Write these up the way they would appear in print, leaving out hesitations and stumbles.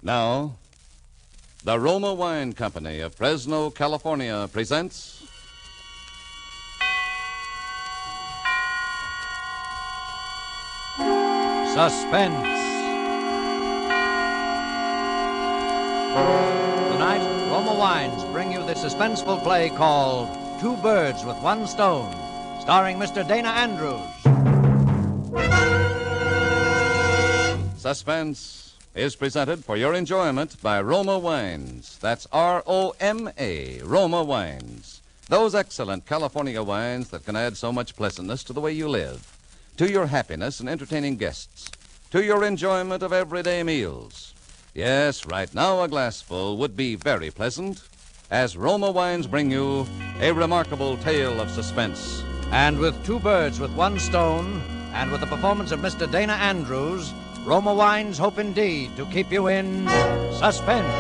Now, the Roma Wine Company of Fresno, California presents Suspense. Tonight, Roma Wines bring you the suspenseful play called Two Birds with One Stone, starring Mr. Dana Andrews. Suspense is presented for your enjoyment by Roma Wines. That's R-O-M-A, Roma Wines. Those excellent California wines that can add so much pleasantness to the way you live, to your happiness in entertaining guests, to your enjoyment of everyday meals. Yes, right now a glassful would be very pleasant, as Roma Wines bring you a remarkable tale of suspense. And with Two Birds with One Stone, and with the performance of Mr. Dana Andrews, Roma Wines hope indeed to keep you in suspense.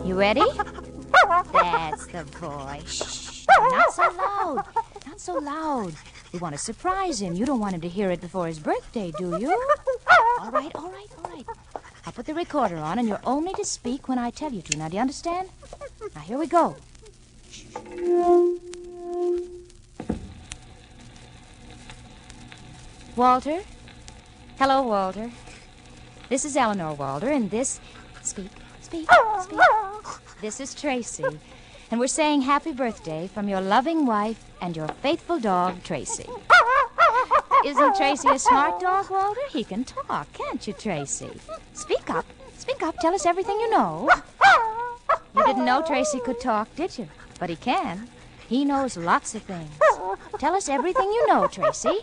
You ready? That's the boy. Shh. Not so loud. Not so loud. We want to surprise him. You don't want him to hear it before his birthday, do you? All right. I'll put the recorder on, and you're only to speak when I tell you to. Now, do you understand? Now, here we go. Walter? Hello, Walter. This is Eleanor, Walter, and this... Speak. This is Tracy, and we're saying happy birthday from your loving wife and your faithful dog, Tracy. Isn't Tracy a smart dog, Walter? He can talk, can't you, Tracy? Speak up. Tell us everything you know. You didn't know Tracy could talk, did you? But he can. He knows lots of things. Tell us everything you know, Tracy.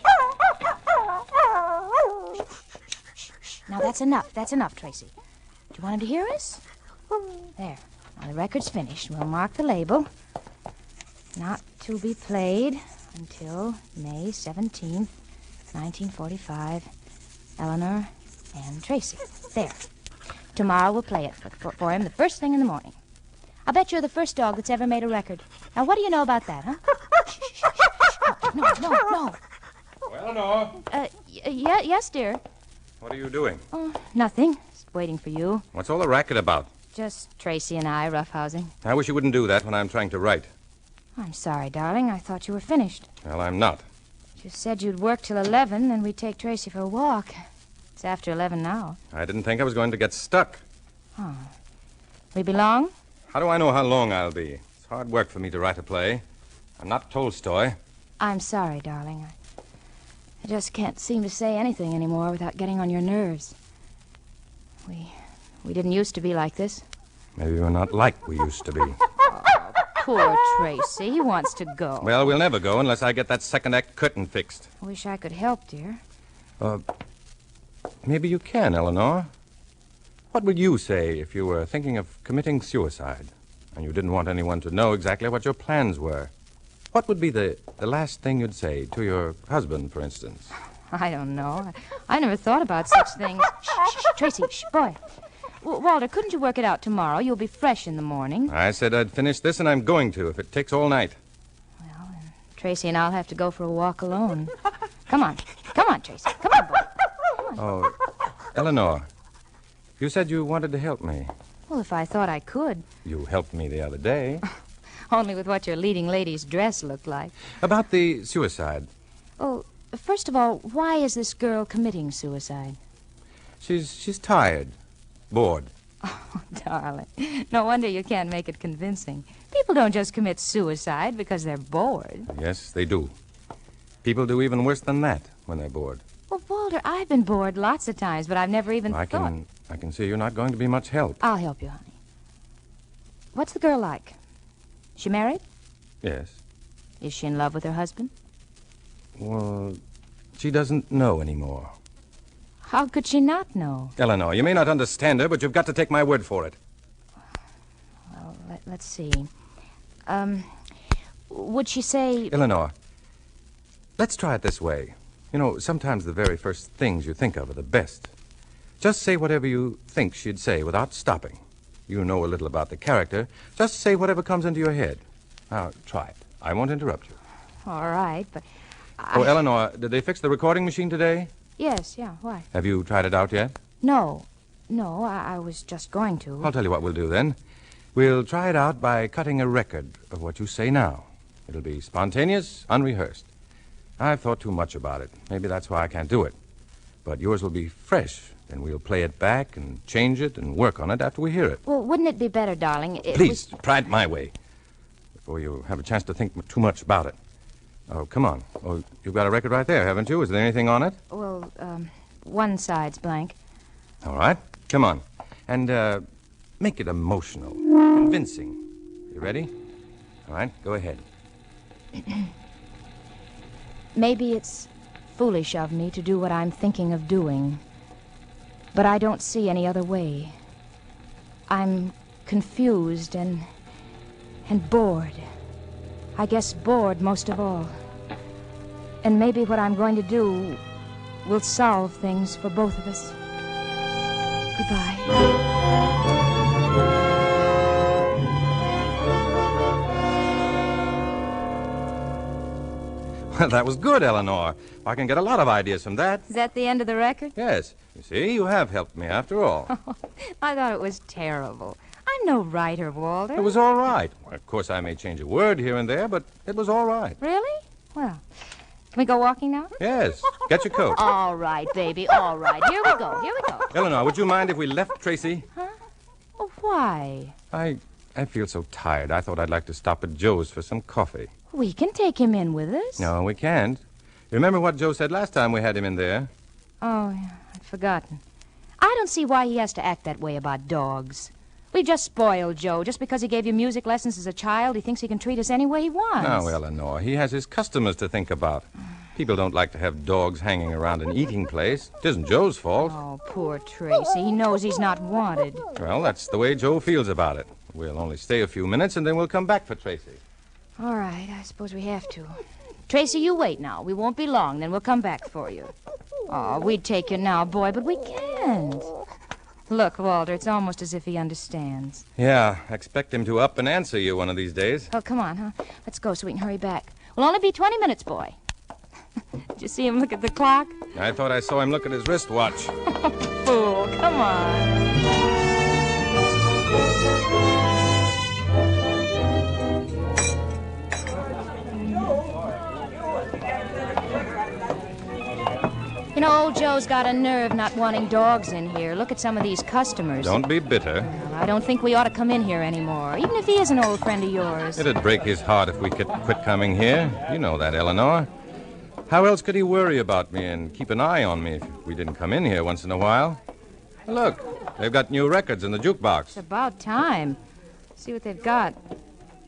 Now, that's enough, Tracy. Do you want him to hear us? There. Now, the record's finished. We'll mark the label. Not to be played until May 17th, 1945. Eleanor and Tracy. There. Tomorrow we'll play it for him the first thing in the morning. I'll bet you're the first dog that's ever made a record. Now, what do you know about that, huh? No. Well, Eleanor. Yes, dear. What are you doing? Oh, nothing. Just waiting for you. What's all the racket about? Just Tracy and I roughhousing. I wish you wouldn't do that when I'm trying to write. I'm sorry, darling. I thought you were finished. Well, I'm not. You said you'd work till 11, and we'd take Tracy for a walk. It's after 11 now. I didn't think I was going to get stuck. Oh. We be long? How do I know how long I'll be? It's hard work for me to write a play. I'm not Tolstoy. I'm sorry, darling. I just can't seem to say anything anymore without getting on your nerves. We didn't used to be like this. Maybe we're not like we used to be. Oh, poor Tracy. He wants to go. Well, we'll never go unless I get that second act curtain fixed. I wish I could help, dear. Maybe you can, Eleanor. What would you say if you were thinking of committing suicide and you didn't want anyone to know exactly what your plans were? What would be the last thing you'd say to your husband, for instance? I don't know. I never thought about such things. Shh, Tracy, boy. Walter, couldn't you work it out tomorrow? You'll be fresh in the morning. I said I'd finish this, and I'm going to, if it takes all night. Well, then Tracy and I'll have to go for a walk alone. Come on, Tracy. Come on, boy. Come on. Oh, Eleanor, you said you wanted to help me. Well, if I thought I could. You helped me the other day. Only with what your leading lady's dress looked like. About the suicide. Oh, first of all, why is this girl committing suicide? She's tired. Bored. Oh, darling. No wonder you can't make it convincing. People don't just commit suicide because they're bored. Yes, they do. People do even worse than that when they're bored. Well, Walter, I've been bored lots of times, but I've never even thought... I can see you're not going to be much help. I'll help you, honey. What's the girl like? She married? Yes. Is she in love with her husband? Well, she doesn't know anymore. How could she not know? Eleanor, you may not understand her, but you've got to take my word for it. Well, let's see. Would she say... Eleanor, let's try it this way. You know, sometimes the very first things you think of are the best. Just say whatever you think she'd say without stopping. You know a little about the character. Just say whatever comes into your head. Now, try it. I won't interrupt you. All right, but... Oh, Eleanor, did they fix the recording machine today? Yes, yeah, why? Have you tried it out yet? No, I was just going to. I'll tell you what we'll do then. We'll try it out by cutting a record of what you say now. It'll be spontaneous, unrehearsed. I've thought too much about it. Maybe that's why I can't do it. But yours will be fresh, and we'll play it back and change it and work on it after we hear it. Well, wouldn't it be better, darling? Please, try it my way before you have a chance to think too much about it. Oh, come on. Oh, you've got a record right there, haven't you? Is there anything on it? Well, one side's blank. All right. Come on. And make it emotional, convincing. You ready? All right, go ahead. Maybe it's foolish of me to do what I'm thinking of doing, but I don't see any other way. I'm confused and bored. I guess bored most of all. And maybe what I'm going to do will solve things for both of us. Goodbye. Well, that was good, Eleanor. I can get a lot of ideas from that. Is that the end of the record? Yes. You see, you have helped me after all. I thought it was terrible. I'm no writer, Walter. It was all right. Well, of course, I may change a word here and there, but it was all right. Really? Well, can we go walking now? Yes. Get your coat. All right, baby, all right. Here we go. Eleanor, would you mind if we left Tracy? Huh? Oh, why? I feel so tired. I thought I'd like to stop at Joe's for some coffee. We can take him in with us. No, we can't. You remember what Joe said last time we had him in there? Oh, yeah, I'd forgotten. I don't see why he has to act that way about dogs. We've just spoiled Joe. Just because he gave you music lessons as a child, he thinks he can treat us any way he wants. No, Eleanor, he has his customers to think about. People don't like to have dogs hanging around an eating place. It isn't Joe's fault. Oh, poor Tracy. He knows he's not wanted. Well, that's the way Joe feels about it. We'll only stay a few minutes, and then we'll come back for Tracy. All right, I suppose we have to. Tracy, you wait now. We won't be long, then we'll come back for you. Oh, we'd take you now, boy, but we can't. Look, Walter, it's almost as if he understands. Yeah, expect him to up and answer you one of these days. Oh, come on, huh? Let's go so we can hurry back. We'll only be 20 minutes, boy. Did you see him look at the clock? I thought I saw him look at his wristwatch. Fool, come on. You know, old Joe's got a nerve not wanting dogs in here. Look at some of these customers. Don't be bitter. Well, I don't think we ought to come in here anymore, even if he is an old friend of yours. It'd break his heart if we could quit coming here. You know that, Eleanor. How else could he worry about me and keep an eye on me if we didn't come in here once in a while? Look, they've got new records in the jukebox. It's about time. See what they've got.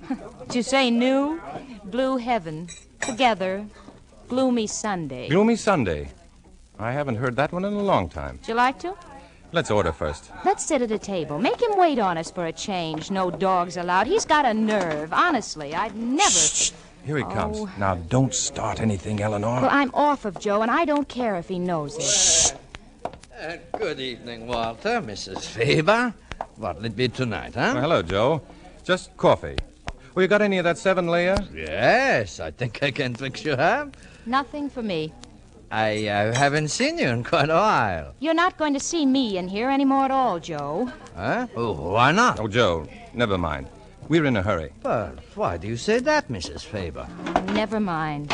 Did you say new? Blue Heaven. Together. Gloomy Sunday. Gloomy Sunday. I haven't heard that one in a long time. Would you like to? Let's order first. Let's sit at a table. Make him wait on us for a change. No dogs allowed. He's got a nerve. Honestly, I'd never... Shh. Here he comes. Now, don't start anything, Eleanor. Well, I'm off of Joe, and I don't care if he knows it. Shh. Good evening, Walter, Mrs. Faber. What'll it be tonight, huh? Well, hello, Joe. Just coffee. Well, you got any of that 7-layer? Yes, I think I can fix you up. Nothing for me. I haven't seen you in quite a while. You're not going to see me in here anymore at all, Joe. Huh? Oh, why not? Oh, Joe, never mind. We're in a hurry. But why do you say that, Mrs. Faber? Never mind.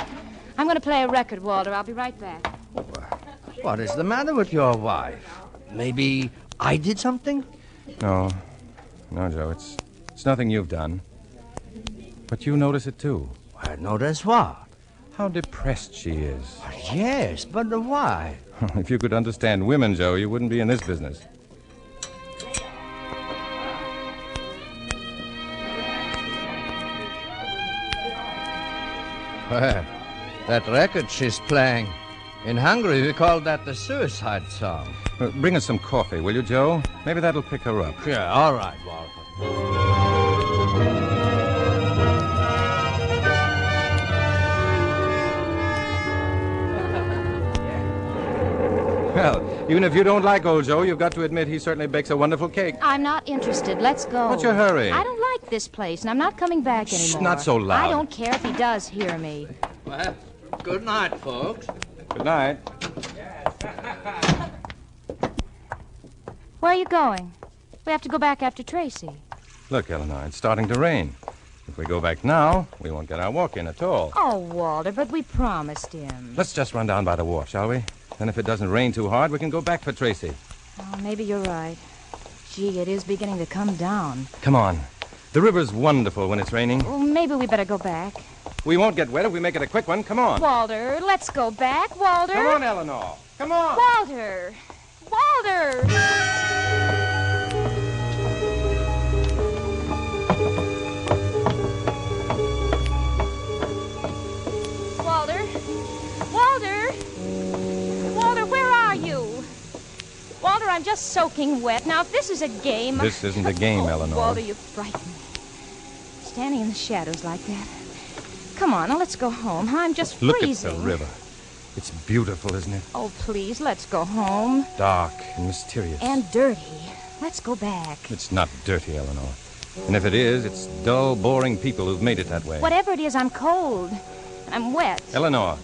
I'm going to play a record, Walter. I'll be right back. What is the matter with your wife? Maybe I did something? No, Joe, it's nothing you've done. But you notice it, too. I notice what? How depressed she is. Yes, but why? If you could understand women, Joe, you wouldn't be in this business. Well, that record she's playing. In Hungary, we call that the suicide song. Bring us some coffee, will you, Joe? Maybe that'll pick her up. Yeah, all right, Walter. Well, even if you don't like old Joe, you've got to admit he certainly bakes a wonderful cake. I'm not interested. Let's go. What's your hurry? I don't like this place, and I'm not coming back anymore. not so loud. I don't care if he does hear me. Well, good night, folks. Good night. Where are you going? We have to go back after Tracy. Look, Eleanor, it's starting to rain. If we go back now, we won't get our walk in at all. Oh, Walter, but we promised him. Let's just run down by the wharf, shall we? Then if it doesn't rain too hard, we can go back for Tracy. Oh, maybe you're right. Gee, it is beginning to come down. Come on. The river's wonderful when it's raining. Well, maybe we better go back. We won't get wet if we make it a quick one. Come on. Walter, let's go back, Walter. Come on, Eleanor. Come on. Walter! Walter! Walter! Walter! Walter, where are you? Walter, I'm just soaking wet. Now, if this is a game... This isn't a game, Eleanor. Walter, you frighten me. Standing in the shadows like that. Come on, now let's go home. I'm just freezing. Look at the river. It's beautiful, isn't it? Oh, please, let's go home. Dark and mysterious. And dirty. Let's go back. It's not dirty, Eleanor. And if it is, it's dull, boring people who've made it that way. Whatever it is, I'm cold. I'm wet. Eleanor,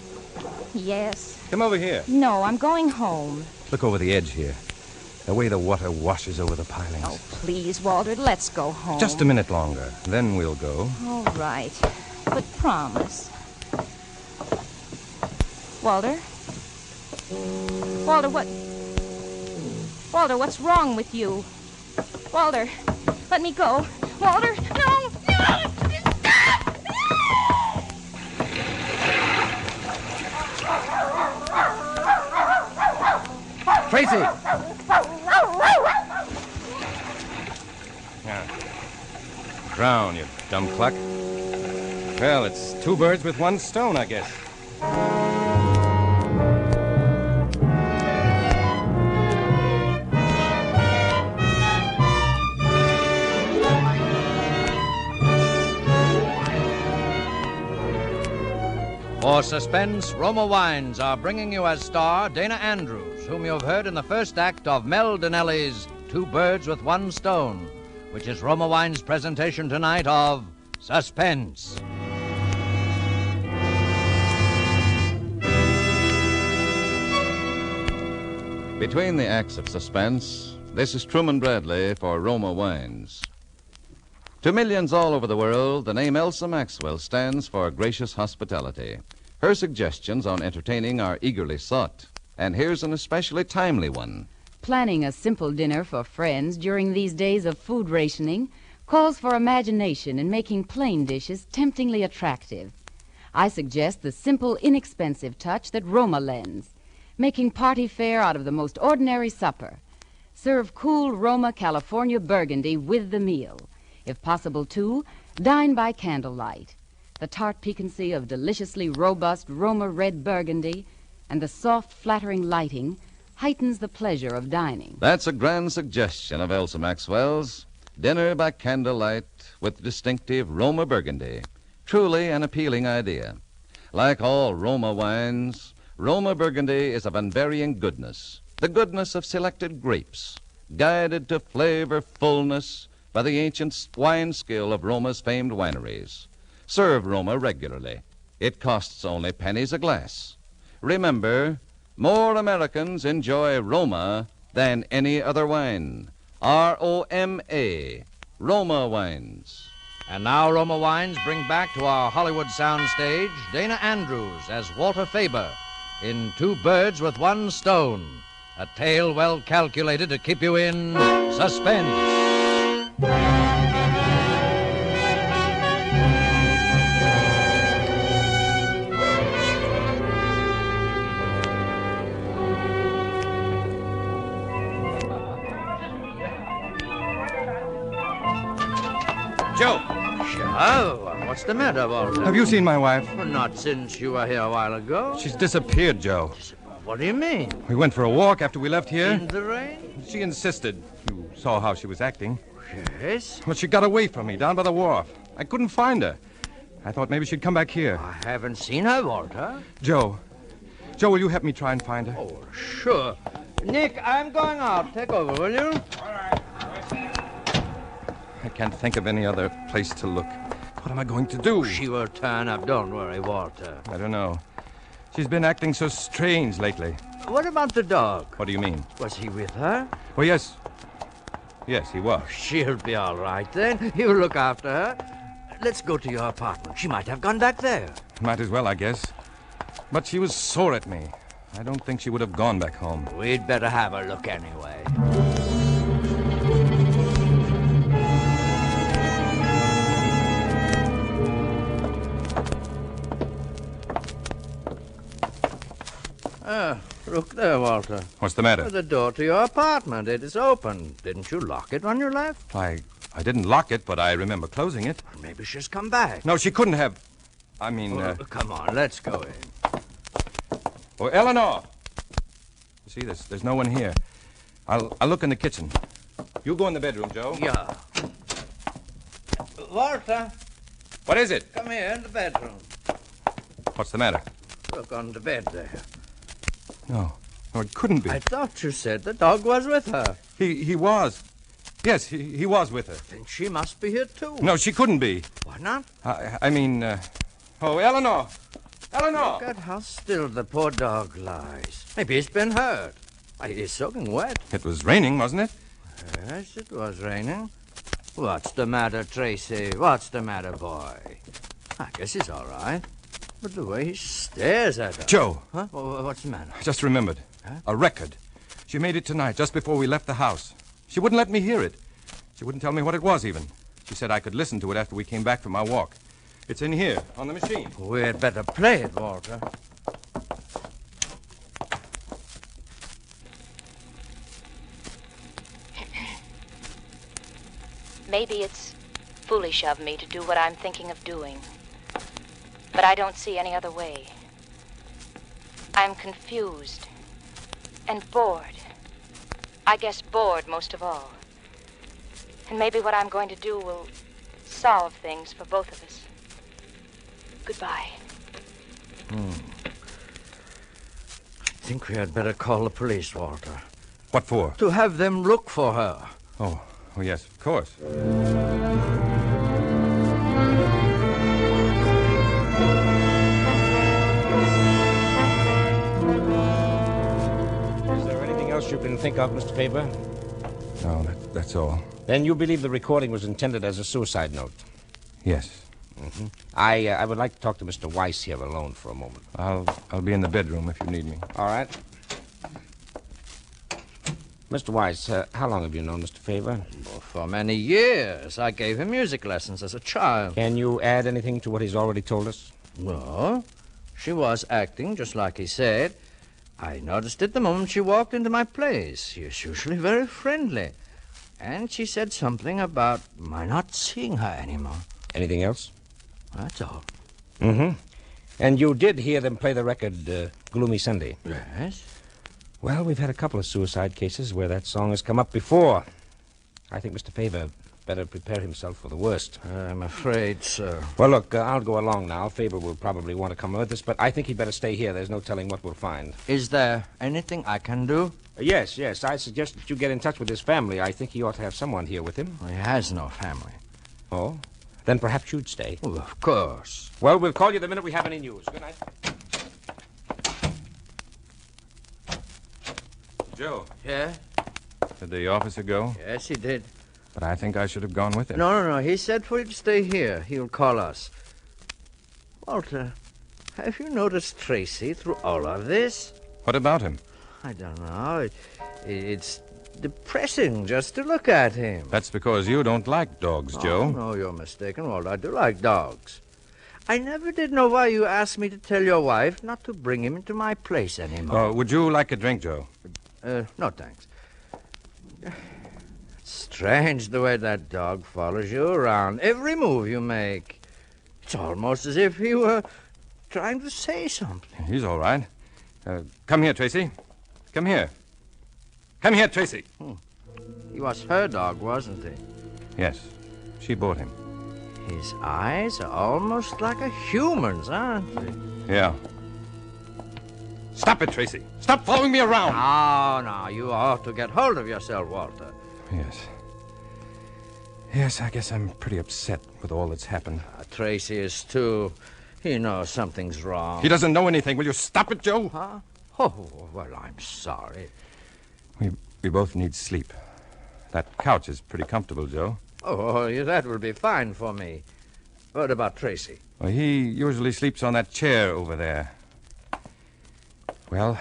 Yes. come over here. No, I'm going home. Look over the edge here. The way the water washes over the pilings. Oh, please, Walter, let's go home. Just a minute longer. Then we'll go. All right. But promise. Walter? Walter, what... Walter, what's wrong with you? Walter, let me go. Walter, no! No! Tracy! Yeah. Drown, you dumb cluck. Well, it's two birds with one stone, I guess. For Suspense, Roma Wines are bringing you as star Dana Andrews, whom you have heard in the first act of Mel Donnelly's Two Birds with One Stone, which is Roma Wines' presentation tonight of Suspense. Between the acts of suspense, this is Truman Bradley for Roma Wines. To millions all over the world, the name Elsa Maxwell stands for gracious hospitality. Her suggestions on entertaining are eagerly sought, and here's an especially timely one. Planning a simple dinner for friends during these days of food rationing calls for imagination in making plain dishes temptingly attractive. I suggest the simple, inexpensive touch that Roma lends, making party fare out of the most ordinary supper. Serve cool Roma California Burgundy with the meal. If possible, too, dine by candlelight. The tart piquancy of deliciously robust Roma red Burgundy and the soft, flattering lighting heightens the pleasure of dining. That's a grand suggestion of Elsa Maxwell's. Dinner by candlelight with distinctive Roma Burgundy. Truly an appealing idea. Like all Roma wines, Roma Burgundy is of unvarying goodness. The goodness of selected grapes, guided to flavor fullness by the ancient wine skill of Roma's famed wineries. Serve Roma regularly. It costs only pennies a glass. Remember, more Americans enjoy Roma than any other wine. R-O-M-A, Roma Wines. And now Roma Wines bring back to our Hollywood soundstage Dana Andrews as Walter Faber in Two Birds with One Stone, a tale well calculated to keep you in suspense. Joe! Oh, what's the matter, Walter? Have you seen my wife? Well, not since you were here a while ago. She's disappeared, Joe. What do you mean? We went for a walk after we left here. In the rain? She insisted. You saw how she was acting. Yes. But she got away from me down by the wharf. I couldn't find her. I thought maybe she'd come back here. I haven't seen her, Walter. Joe, will you help me try and find her? Oh, sure. Nick, I'm going out. Take over, will you? I can't think of any other place to look. What am I going to do? She will turn up. Don't worry, Walter. I don't know. She's been acting so strange lately. What about the dog? What do you mean? Was he with her? Well, yes. Yes, he was. She'll be all right then. You look after her. Let's go to your apartment. She might have gone back there. Might as well, I guess. But she was sore at me. I don't think she would have gone back home. We'd better have a look anyway. Look there, Walter. What's the matter? The door to your apartment. It is open. Didn't you lock it when you left? I didn't lock it, but I remember closing it. Maybe she's come back. No, she couldn't have. I mean, Come on, let's go in. Oh, Eleanor! You see, there's no one here. I'll look in the kitchen. You go in the bedroom, Joe. Yeah. Walter, What is it? come here in the bedroom. What's the matter? Look on the bed there. No, it couldn't be. I thought you said the dog was with her. He was. Yes, he was with her. Then she must be here too. No, she couldn't be. Why not? I mean, oh, Eleanor! Eleanor! Look at how still the poor dog lies. Maybe he's been hurt. Why, he's soaking wet. It was raining, wasn't it? Yes, it was raining. What's the matter, Tracy? What's the matter, boy? I guess he's all right. But the way he stares at her. Joe! Huh? What's the matter? I just remembered. Huh? A record. She made it tonight, just before we left the house. She wouldn't let me hear it. She wouldn't tell me what it was, even. She said I could listen to it after we came back from our walk. It's in here, on the machine. We'd better play it, Walter. Maybe it's foolish of me to do what I'm thinking of doing. But I don't see any other way. I'm confused and bored. I guess bored most of all. And maybe what I'm going to do will solve things for both of us. Goodbye. I think we had better call the police, Walter. What for? To have them look for her. Oh, yes, of course. Is there anything else you can think of, Mr. Faber? No, that's all. Then you believe the recording was intended as a suicide note? Yes. Mm-hmm. I would like to talk to Mr. Weiss here alone for a moment. I'll be in the bedroom if you need me. All right. Mr. Weiss, how long have you known Mr. Faber? Well, for many years. I gave him music lessons as a child. Can you add anything to what he's already told us? Well, she was acting just like he said. I noticed it the moment she walked into my place. She is usually very friendly. And she said something about my not seeing her anymore. Anything else? That's all. Mm-hmm. And you did hear them play the record, Gloomy Sunday? Yes. Well, we've had a couple of suicide cases where that song has come up before. I think Mr. Faber better prepare himself for the worst. I'm afraid so. Well, look, I'll go along now. Faber will probably want to come with us, but I think he'd better stay here. There's no telling what we'll find. Is there anything I can do? Yes. I suggest that you get in touch with his family. I think he ought to have someone here with him. He has no family. Oh? Then perhaps you'd stay. Well, of course. Well, we'll call you the minute we have any news. Good night. Joe, Yeah? did the officer go? Yes, he did. But I think I should have gone with him. No. He said for you to stay here. He'll call us. Walter, have you noticed Tracy through all of this? What about him? I don't know. It's depressing just to look at him. That's because you don't like dogs, Joe. Oh, no, you're mistaken, Walter. I do like dogs. I never did know why you asked me to tell your wife not to bring him into my place anymore. Would you like a drink, Joe? No, thanks. Strange the way that dog follows you around. Every move you make. It's almost as if he were trying to say something. He's all right. Come here, Tracy. Come here. Come here, Tracy. He was her dog, wasn't he? Yes, she bought him. His eyes are almost like a human's, aren't they? Yeah. Stop it, Tracy. Stop following me around. No, you ought to get hold of yourself, Walter. Yes. Yes, I guess I'm pretty upset with all that's happened. Tracy is too. He knows something's wrong. He doesn't know anything. Will you stop it, Joe? Huh? Oh, well, I'm sorry. We both need sleep. That couch is pretty comfortable, Joe. Oh, yeah, that will be fine for me. What about Tracy? Well, he usually sleeps on that chair over there. Well,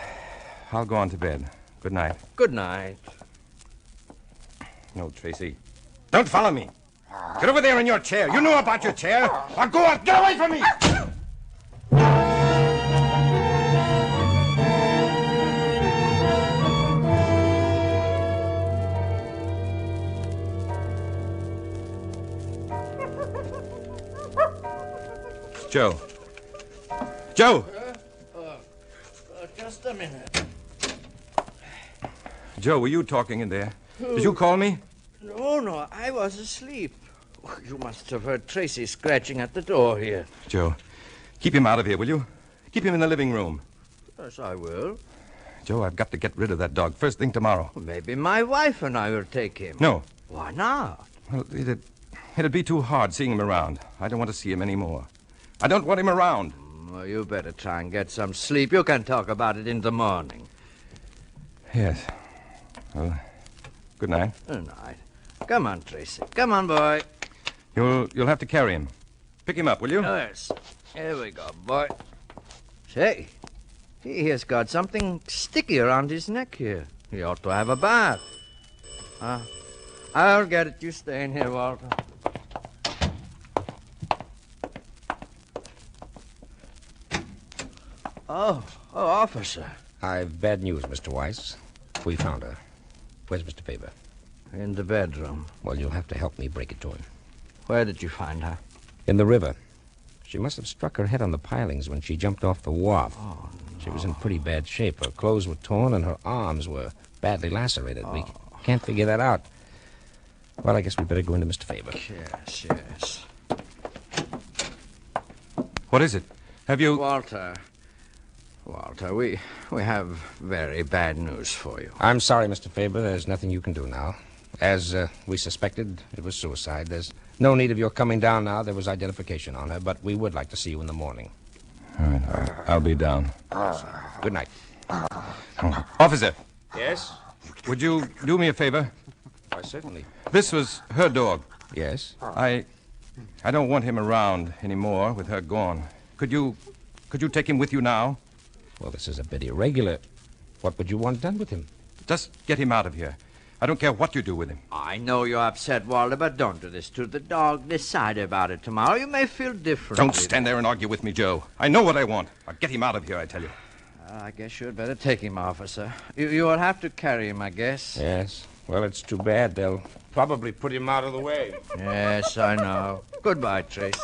I'll go on to bed. Good night. Good night. No, Tracy. Don't follow me. Get over there in your chair. You know about your chair. Now go on. Get away from me. Joe. Joe! Just a minute. Joe, were you talking in there? Did you call me? No, I was asleep. You must have heard Tracy scratching at the door here. Joe, keep him out of here, will you? Keep him in the living room. Yes, I will. Joe, I've got to get rid of that dog first thing tomorrow. Maybe my wife and I will take him. No. Why not? Well, it'd be too hard seeing him around. I don't want to see him anymore. I don't want him around. Well, you better try and get some sleep. You can talk about it in the morning. Yes. Well, good night. Good night. Come on, Tracy. Come on, boy. You'll have to carry him. Pick him up, will you? Yes. Here we go, boy. Say, he has got something sticky around his neck here. He ought to have a bath. I'll get it. You stay in here, Walter. Oh, officer. I've bad news, Mr. Weiss. We found her. Where's Mr. Faber? In the bedroom. Well, you'll have to help me break it to him. Where did you find her? In the river. She must have struck her head on the pilings when she jumped off the wharf. Oh, no. She was in pretty bad shape. Her clothes were torn and her arms were badly lacerated. We can't figure that out. Well, I guess we better go into Mr. Faber. Yes. What is it? Have you... Walter, we have very bad news for you. I'm sorry, Mr. Faber. There's nothing you can do now. As we suspected, it was suicide. There's no need of your coming down now. There was identification on her, but we would like to see you in the morning. All right, I'll be down. Good night. Officer, Yes? would you do me a favor? Why, certainly. This was her dog. Yes? I don't want him around anymore with her gone. Could you take him with you now? Well, this is a bit irregular. What would you want done with him? Just get him out of here. I don't care what you do with him. I know you're upset, Walter, but don't do this to the dog. Decide about it tomorrow. You may feel differently. Don't stand there and argue with me, Joe. I know what I want. I'll get him out of here, I tell you. I guess you'd better take him, officer. You will have to carry him, I guess. Yes. Well, it's too bad. They'll probably put him out of the way. Yes, I know. Goodbye, Tracy.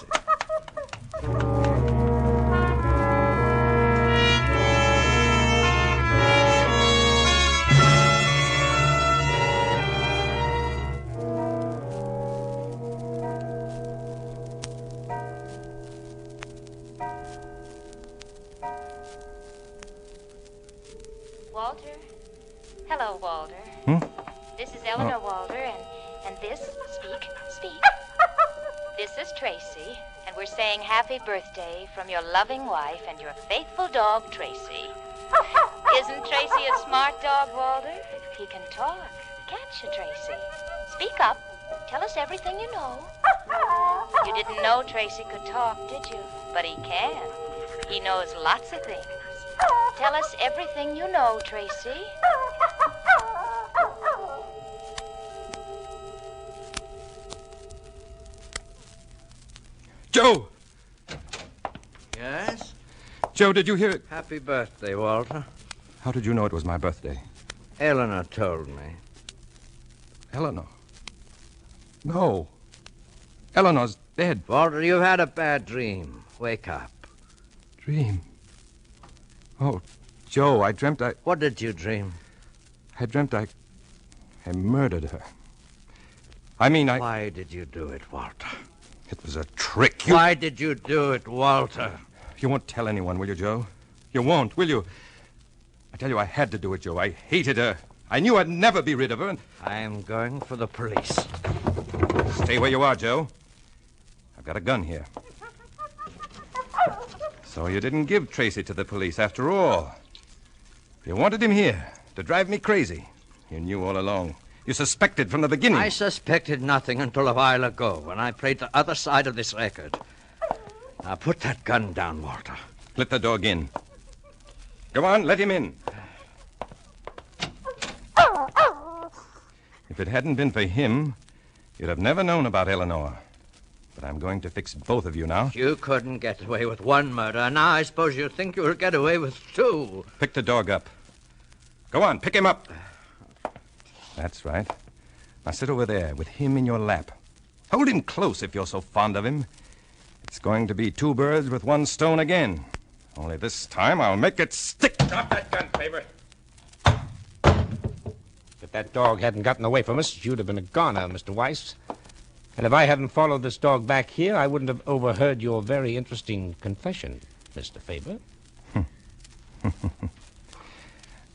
Walter? Hello, Walter. This is Eleanor, Walter, and this, speak. This is Tracy, and we're saying happy birthday from your loving wife and your faithful dog, Tracy. Isn't Tracy a smart dog, Walter? He can talk. Can't you, Tracy? Speak up. Tell us everything you know. You didn't know Tracy could talk, did you? But he can. He knows lots of things. Tell us everything you know, Tracy. Joe! Yes? Joe, did you hear it? Happy birthday, Walter. How did you know it was my birthday? Eleanor told me. Eleanor. No. Eleanor's dead. Walter, you've had a bad dream. Wake up. Dream. Oh, Joe, I dreamt I What did you dream? dreamt I murdered her. I mean, Why did you do it, Walter? It was a trick. Why did you do it, Walter? You won't tell anyone, will you, Joe? You won't, will you? I tell you, I had to do it, Joe. I hated her. I knew I'd never be rid of her, and... I am going for the police. Stay where you are, Joe. I've got a gun here. So you didn't give Tracy to the police after all. You wanted him here to drive me crazy. You knew all along. You suspected from the beginning. I suspected nothing until a while ago when I played the other side of this record. Now put that gun down, Walter. Let the dog in. Go on, let him in. If it hadn't been for him, you'd have never known about Eleanor. But I'm going to fix both of you now. You couldn't get away with one murder. Now I suppose you think you'll get away with two. Pick the dog up. Go on, pick him up. That's right. Now sit over there with him in your lap. Hold him close if you're so fond of him. It's going to be two birds with one stone again. Only this time I'll make it stick. Drop that gun, Faber. If that dog hadn't gotten away from us, you'd have been a goner, Mr. Weiss. And if I hadn't followed this dog back here, I wouldn't have overheard your very interesting confession, Mr. Faber.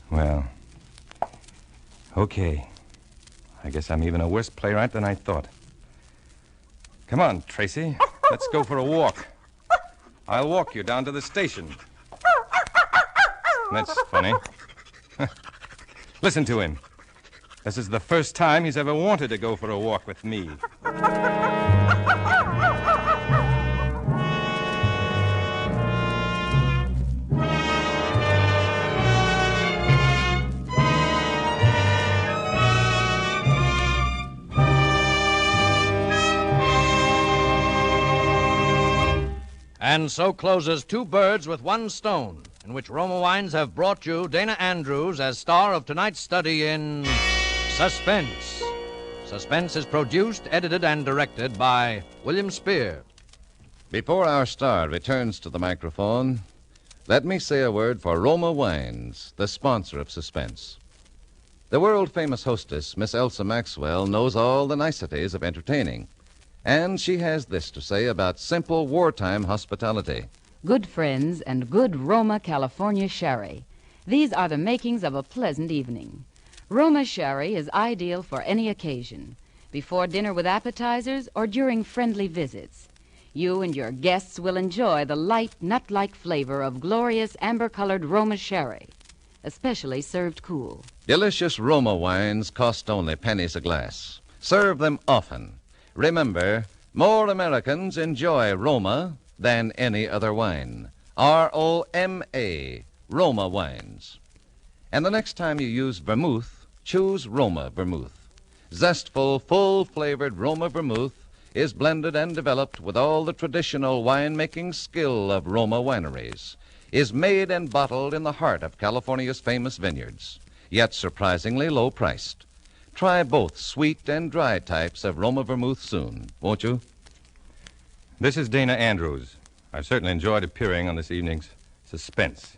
Well, okay. I guess I'm even a worse playwright than I thought. Come on, Tracy. Let's go for a walk. I'll walk you down to the station. That's funny. Listen to him. This is the first time he's ever wanted to go for a walk with me. And so closes Two Birds with One Stone, in which Roma Wines have brought you Dana Andrews as star of tonight's study in Suspense. Suspense is produced, edited, and directed by William Spear. Before our star returns to the microphone, let me say a word for Roma Wines, the sponsor of Suspense. The world-famous hostess, Miss Elsa Maxwell, knows all the niceties of entertaining. And she has this to say about simple wartime hospitality. Good friends and good Roma California sherry. These are the makings of a pleasant evening. Roma sherry is ideal for any occasion, before dinner with appetizers or during friendly visits. You and your guests will enjoy the light, nut-like flavor of glorious amber-colored Roma sherry, especially served cool. Delicious Roma wines cost only pennies a glass. Serve them often. Remember, more Americans enjoy Roma than any other wine. R-O-M-A, Roma Wines. And the next time you use vermouth, choose Roma Vermouth. Zestful, full-flavored Roma Vermouth is blended and developed with all the traditional wine-making skill of Roma wineries, is made and bottled in the heart of California's famous vineyards, yet surprisingly low-priced. Try both sweet and dry types of Roma Vermouth soon, won't you? This is Dana Andrews. I've certainly enjoyed appearing on this evening's Suspense.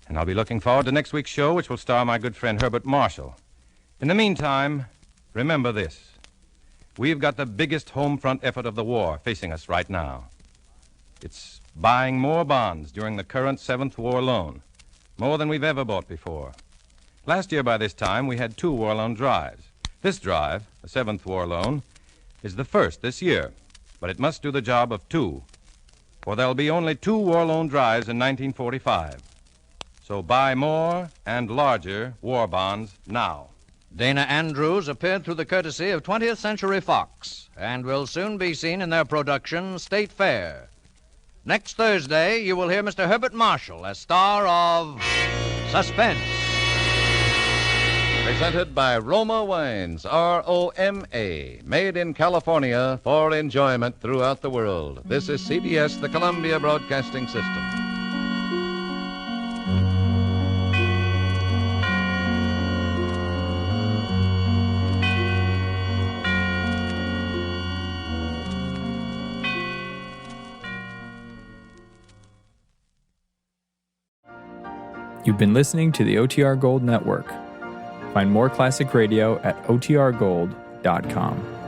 And I'll be looking forward to next week's show, which will star my good friend Herbert Marshall. In the meantime, remember this. We've got the biggest home front effort of the war facing us right now. It's buying more bonds during the current 7th War Loan, more than we've ever bought before. Last year by this time, we had 2 war loan drives. This drive, the 7th War Loan, is the first this year, but it must do the job of 2, for there'll be only 2 war loan drives in 1945. So buy more and larger war bonds now. Dana Andrews appeared through the courtesy of 20th Century Fox and will soon be seen in their production, State Fair. Next Thursday, you will hear Mr. Herbert Marshall as star of Suspense. Presented by Roma Wines, R-O-M-A, made in California for enjoyment throughout the world. This is CBS, the Columbia Broadcasting System. You've been listening to the OTR Gold Network. Find more classic radio at otrgold.com.